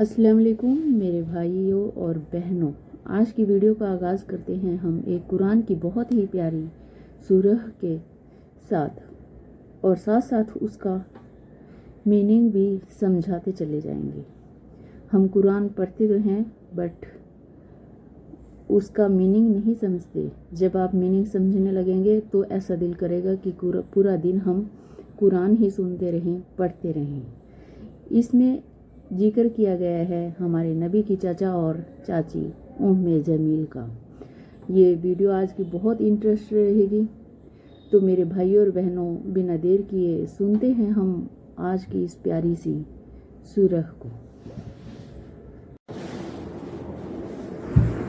अस्सलाम वालेकुम मेरे भाइयों और बहनों। आज की वीडियो का आगाज़ करते हैं हम एक कुरान की बहुत ही प्यारी सूरह के साथ और साथ साथ उसका मीनिंग भी समझाते चले जाएंगे। हम कुरान पढ़ते तो हैं बट उसका मीनिंग नहीं समझते। जब आप मीनिंग समझने लगेंगे तो ऐसा दिल करेगा कि पूरा दिन हम कुरान ही सुनते रहें, पढ़ते रहें। इसमें जिक्र किया गया है हमारे नबी की चाचा और चाची उम्मे जमील का। ये वीडियो आज की बहुत इंटरेस्ट रहेगी, तो मेरे भाइयों और बहनों बिना देर किए सुनते हैं हम आज की इस प्यारी सी सूरह को।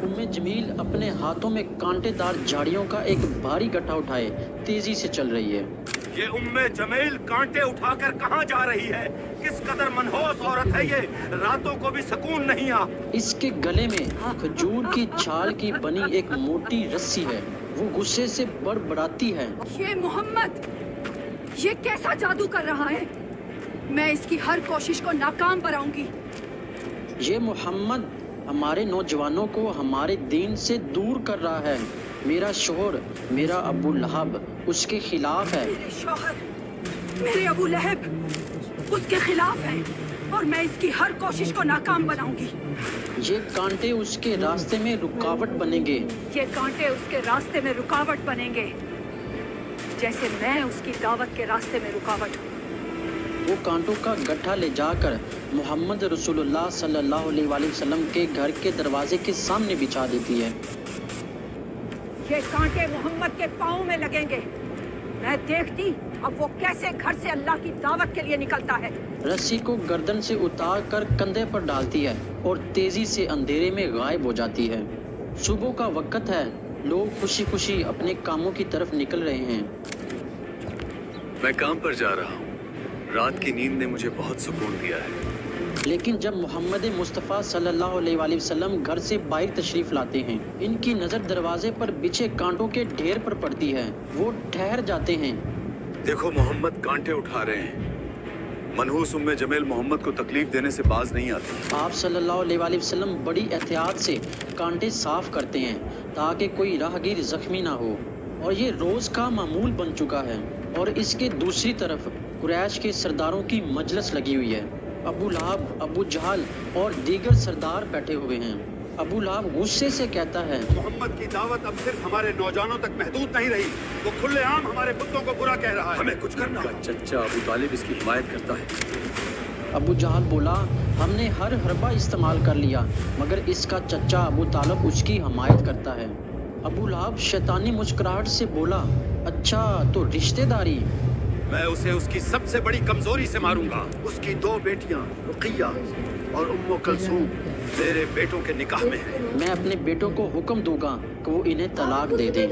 उम्मे जमील अपने हाथों में कांटेदार झाड़ियों का एक भारी गट्ठा उठाए तेजी से चल रही है। ये उम्मे जमील कांटे उठाकर कहाँ जा रही है? किस कदर मनहूस औरत है ये, रातों को भी सुकून नहीं आ। इसके गले में खजूर की छाल की बनी एक मोटी रस्सी है। वो गुस्से से बड़बड़ाती है। ये मोहम्मद, ये कैसा जादू कर रहा है? मैं इसकी हर कोशिश को नाकाम बनाऊंगी। ये मोहम्मद हमारे नौजवानों को हमारे दीन से दूर कर रहा है। मेरा शोहर, मेरा अबू लहब उसके खिलाफ है। मेरे शोहर, मेरे अबू लहब उसके खिलाफ है और मैं इसकी हर कोशिश को नाकाम बनाऊंगी। ये कांटे उसके रास्ते में रुकावट बनेंगे। ये कांटे उसके रास्ते में रुकावट बनेंगे, जैसे मैं उसकी दावत के रास्ते में रुकावट हूँ। वो कांटों का गट्ठा ले जाकर मोहम्मद रसूलुल्लाह सल्लल्लाहु अलैहि वसल्लम के घर के दरवाजे के सामने बिछा देती है। ये कांटे मोहम्मद के पाँव में लगेंगे। मैं देखती अब वो कैसे घर से अल्लाह की दावत के लिए निकलता है। रस्सी को गर्दन से उतार कर कंधे पर डालती है और तेजी से अंधेरे में गायब हो जाती है। सुबह का वक्त है। लोग खुशी खुशी अपने कामों की तरफ निकल रहे हैं। मैं काम पर जा रहा हूँ। रात की नींद ने मुझे बहुत सुकून दिया है। लेकिन जब मोहम्मद मुस्तफ़ा सल्लल्लाहु अलैहि वसल्लम घर से बाहर तशरीफ लाते हैं, इनकी नज़र दरवाजे पर बिछे कांटों के ढेर पर पड़ती है। वो ठहर जाते हैं। देखो, मोहम्मद कांटे उठा रहे हैं। मनहूस उम्मे जमील मोहम्मद को तकलीफ देने से बाज नहीं आती। आप सल्लल्लाहु अलैहि वसल्लम बड़ी एहतियात से कांटे साफ करते हैं ताकि कोई राहगीर जख्मी ना हो, और ये रोज का मामूल बन चुका है। और इसके दूसरी तरफ कुरैश के सरदारों की मजलिस लगी हुई है। अबू लहब, अबू जहल और दीगर सरदार बैठे हुए हैं। अबू लहब गुस्से से कहता है, मोहम्मद की दावत अब सिर्फ हमारे नौजवानों तक महदूद नहीं रही। वो खुलेआम हमारे बुतों को बुरा कह रहा है। हमें कुछ करना। चचा अबू तालिब इसकी हिमायत करता है। अबू जहल बोला, हमने हर हरबा इस्तेमाल कर लिया मगर इसका चचा अबू तालिब उसकी हिमायत करता है। अबू लहब शैतानी मुस्कुराहट से बोला, अच्छा तो रिश्तेदारी। मैं उसे उसकी सबसे बड़ी कमजोरी से मारूंगा। उसकी दो बेटियां रुकिया और उम्मो कुलसूम मेरे बेटों के निकाह में है। मैं अपने बेटों को हुक्म दूंगा कि वो इन्हें तलाक दे दें।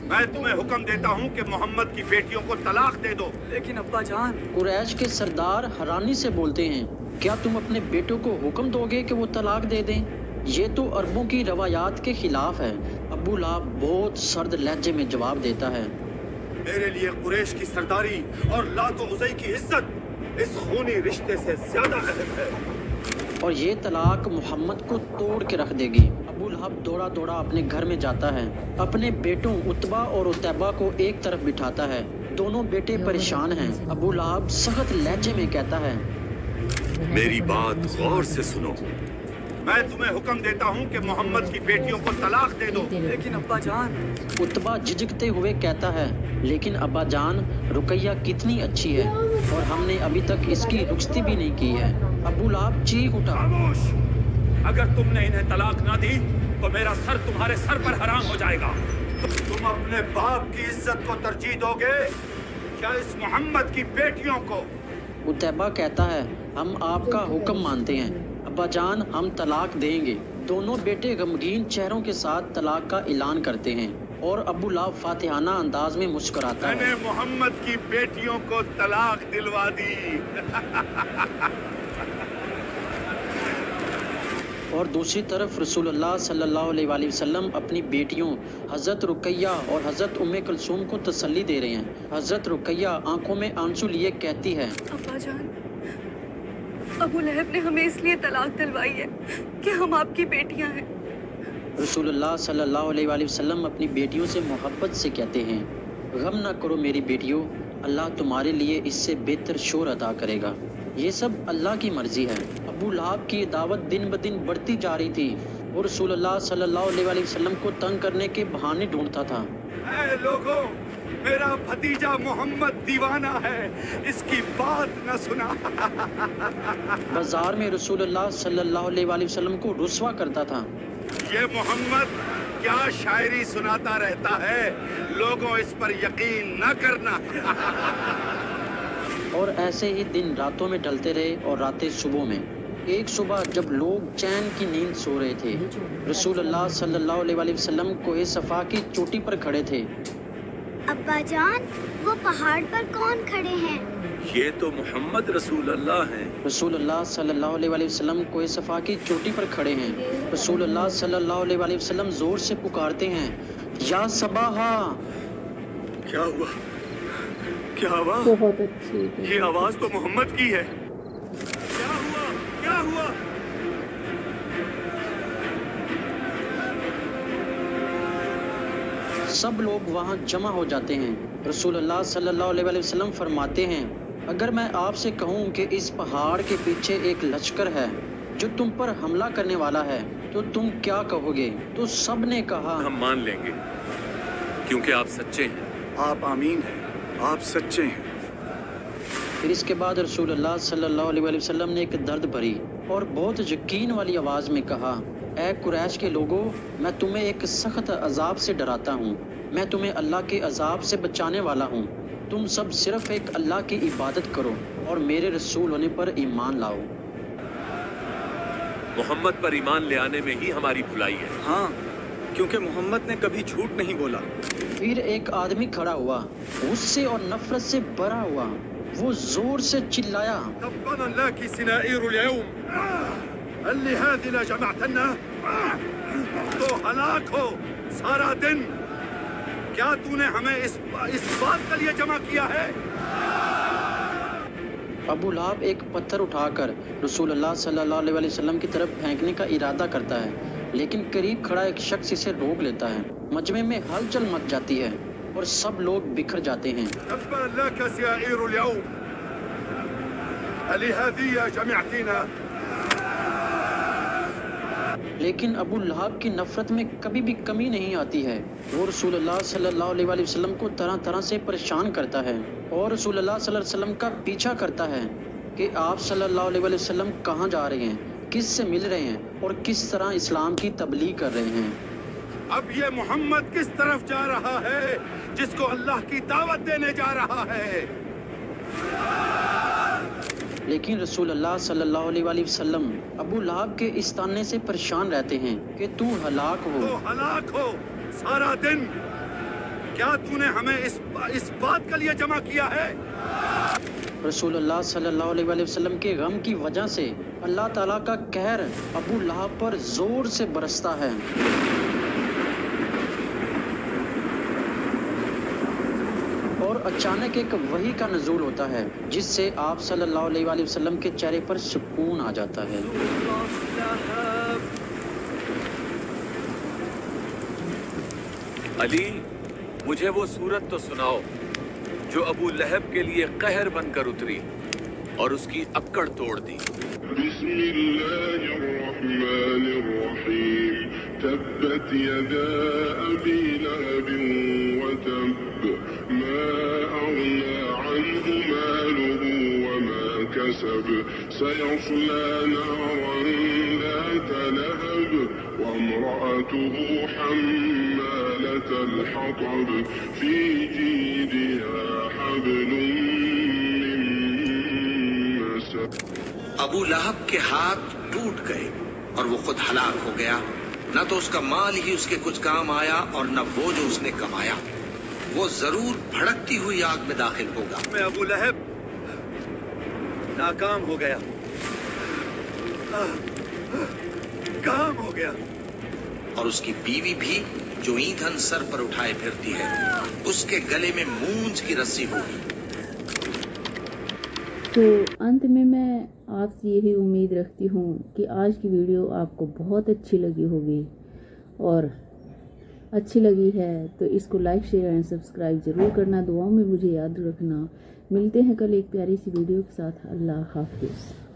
मैं तुम्हें हुक्म देता हूँ कि मोहम्मद की बेटियों को तलाक दे दो। लेकिन अब्बा जान, कुरैश के सरदार हैरानी से बोलते हैं, क्या तुम अपने बेटों को हुक्म दोगे कि वो तलाक दे दें? ये तो अरबों की रवायात के खिलाफ है। अबू लहब बहुत सर्द लहजे में जवाब देता है, मेरे लिए कुरैश की सरदारी और लातो उज़ै की इज्जत इस खूनी रिश्ते से ज्यादा अहम है। और ये तलाक मोहम्मद को तोड़ के रख देगी। अबू लहब दौड़ा दौड़ा अपने घर में जाता है। अपने बेटों उतबा और उतैबा को एक तरफ बिठाता है। दोनों बेटे परेशान हैं। अबू लहब सख्त लहजे में कहता है, मेरी बात गौर से सुनो। मैं तुम्हें हुक्म देता हूँ कि मोहम्मद की बेटियों को तलाक दे दो। लेकिन अब्बा जान, उतबा झिझकते हुए कहता है, लेकिन अब्बा जान, रुकैया कितनी अच्छी है और हमने अभी तक इसकी रुखसती भी नहीं की है। अबू लहब चीख उठा, खामोश! अगर तुमने इन्हें तलाक ना दी तो मेरा सर तुम्हारे सर पर हराम हो जाएगा। तुम अपने बाप की इज्जत को तरजीह दोगे क्या इस मोहम्मद की बेटियों को? उतैबा कहता है, हम आपका हुक्म मानते हैं अब्बा जान, हम तलाक देंगे। दोनों बेटे गमगीन चेहरों के साथ तलाक का ऐलान करते हैं और अबू लहब फातिहाना अंदाज में मुस्कुराता है। मैंने मोहम्मद की बेटियों को तलाक दिलवा दी। और दूसरी तरफ रसूलुल्लाह सल्लल्लाहु अलैहि वसल्लम अपनी बेटियों हज़रत रुकैया और हज़रत उम्मे कुलसूम को तसल्ली दे रहे हैं। हज़रत रुकैया आंखों में आंसू लिए कहती है, अब्बा जान, ابو لہب نے ہمیں اس لیے طلاق دلوائی ہے کہ ہم آپ کی بیٹیاں ہیں۔ رسول اللہ صلی اللہ علیہ وآلہ وسلم اپنی بیٹیوں سے محبت سے کہتے ہیں، غم نہ کرو میری بیٹیوں، اللہ تمہارے لیے اس سے بہتر شور عطا کرے گا۔ یہ سب اللہ کی مرضی ہے۔ ابو لہب کی دعوت دن بدن بڑھتی جا رہی تھی اور رسول اللہ صلی اللہ علیہ وآلہ وسلم کو تنگ کرنے کے بہانے ڈھونڈتا تھا۔ اے لوگوں، میرا بھتیجا محمد دیوانہ ہے، اس کی بات نہ سنا۔ بازار میں رسول اللہ صلی اللہ علیہ وآلہ وسلم کو رسوا کرتا تھا۔ یہ محمد کیا شاعری سناتا رہتا ہے، لوگوں اس پر یقین نہ کرنا۔ اور ایسے ہی دن راتوں میں ڈلتے رہے اور راتیں صبح میں۔ ایک صبح جب لوگ چین کی نیند سو رہے تھے، رسول اللہ صلی اللہ علیہ وآلہ وسلم کوہ صفا کی چوٹی پر کھڑے تھے۔ ابا جان، وہ پہاڑ پر کون کھڑے ہیں؟ یہ تو محمد رسول اللہ ہیں۔ رسول اللہ صلی اللہ علیہ وآلہ وسلم کوہ صفا کی چوٹی پر کھڑے ہیں۔ رسول اللہ صلی اللہ علیہ وآلہ وسلم زور سے پکارتے ہیں، یا صباحا۔ کیا ہوا؟ کیا ہوا؟ بہت اچھی یہ آواز تو محمد کی ہے۔ کیا ہوا؟ کیا ہوا؟ سب لوگ وہاں جمع ہو جاتے ہیں۔ رسول اللہ صلی اللہ علیہ وآلہ وسلم فرماتے ہیں، اگر میں آپ سے کہوں کہ اس پہاڑ کے پیچھے ایک لشکر ہے جو تم پر حملہ کرنے والا ہے تو تم کیا کہو گے؟ تو سب نے کہا، ہم مان لیں گے کیونکہ آپ سچے ہیں۔ آپ آمین ہیں، آپ سچے ہیں۔ پھر اس کے بعد رسول اللہ صلی اللہ علیہ وآلہ وسلم نے ایک درد بھری اور بہت یقین والی آواز میں کہا، اے قریش کے لوگوں، میں تمہیں ایک سخت عذاب سے ڈراتا ہوں، میں تمہیں اللہ کے عذاب سے بچانے والا ہوں۔ تم سب صرف ایک اللہ کی عبادت کرو اور میرے رسول ہونے پر ایمان لاؤ۔ محمد پر ایمان لے آنے میں ہی ہماری بھلائی ہے۔ ہاں، کیونکہ محمد نے کبھی جھوٹ نہیں بولا۔ پھر ایک آدمی کھڑا ہوا، غصے اور نفرت سے بھرا ہوا، وہ زور سے چلایا، تبا لك سنائر اليوم اللي جمعتنا، تو ہلاک ہو سارا دن۔ کیا تو نے ہمیں اس بات کے لیے جمع کیا ہے؟ ابو لہب ایک پتھر اٹھا کر رسول اللہ صلی اللہ علیہ وآلہ وسلم کی طرف پھینکنے کا ارادہ کرتا ہے، لیکن قریب کھڑا ایک شخص اسے روک لیتا ہے۔ مجمع میں ہلچل مچ جاتی ہے اور سب لوگ بکھر جاتے ہیں۔ تبا لك سنائر اليوم اللي جمعتنا۔ لیکن ابو لہب کی نفرت میں کبھی بھی کمی نہیں آتی ہے۔ وہ رسول اللہ صلی اللہ علیہ وآلہ وسلم کو طرح طرح سے پریشان کرتا ہے اور رسول اللہ صلی اللہ علیہ وسلم کا پیچھا کرتا ہے کہ آپ صلی اللہ علیہ وآلہ وسلم کہاں جا رہے ہیں، کس سے مل رہے ہیں اور کس طرح اسلام کی تبلیغ کر رہے ہیں۔ اب یہ محمد کس طرف جا رہا ہے جس کو اللہ کی دعوت دینے جا رہا ہے؟ لیکن رسول اللہ صلی اللہ علیہ وآلہ وسلم ابو لہب کے اس تانے سے پریشان رہتے ہیں کہ تو ہلاک ہو۔ تو ہلاک ہو سارا دن۔ کیا تو نے ہمیں اس بات کے لیے جمع کیا ہے؟ رسول اللہ صلی اللہ علیہ وآلہ وسلم کے غم کی وجہ سے اللہ تعالیٰ کا قہر ابو لہب پر زور سے برستا ہے۔ اور اچانک ایک وحی کا نزول ہوتا ہے جس سے آپ صلی اللہ علیہ وآلہ وسلم کے چہرے پر سکون آ جاتا ہے۔ علی، مجھے وہ سورت تو سناؤ جو ابو لہب کے لیے قہر بن کر اتری اور اس کی اکڑ توڑ دی۔ بسم اللہ الرحمن الرحیم، تبت یدا ابی لہب وتب، ما اغنى عنه ماله وما كسب، سيصلى نارا ذات لهب وامرأته حمالة الحطب في جيدها حبل من مسد۔ ابو لہب کے ہاتھ ٹوٹ گئے اور وہ خود ہلاک ہو گیا، نہ تو اس کا مال ہی اس کے کچھ کام آیا اور نہ وہ جو اس نے کمایا، وہ ضرور بھڑکتی ہوئی آگ میں داخل ہوگا۔ میں ابو لہب ناکام ہو گیا، کام ہو گیا، اور اس کی بیوی بھی جو ایندھن سر پر اٹھائے پھرتی ہے، اس کے گلے میں مونج کی رسی ہوگی۔ تو अंत میں آپ से यही उम्मीद रखती हूँ कि आज की वीडियो आपको बहुत अच्छी लगी होगी, और अच्छी लगी है तो इसको लाइक शेयर एंड सब्सक्राइब ज़रूर करना। दुआओं में मुझे याद रखना। मिलते हैं कल एक प्यारी सी वीडियो के साथ। अल्लाह हाफिज़।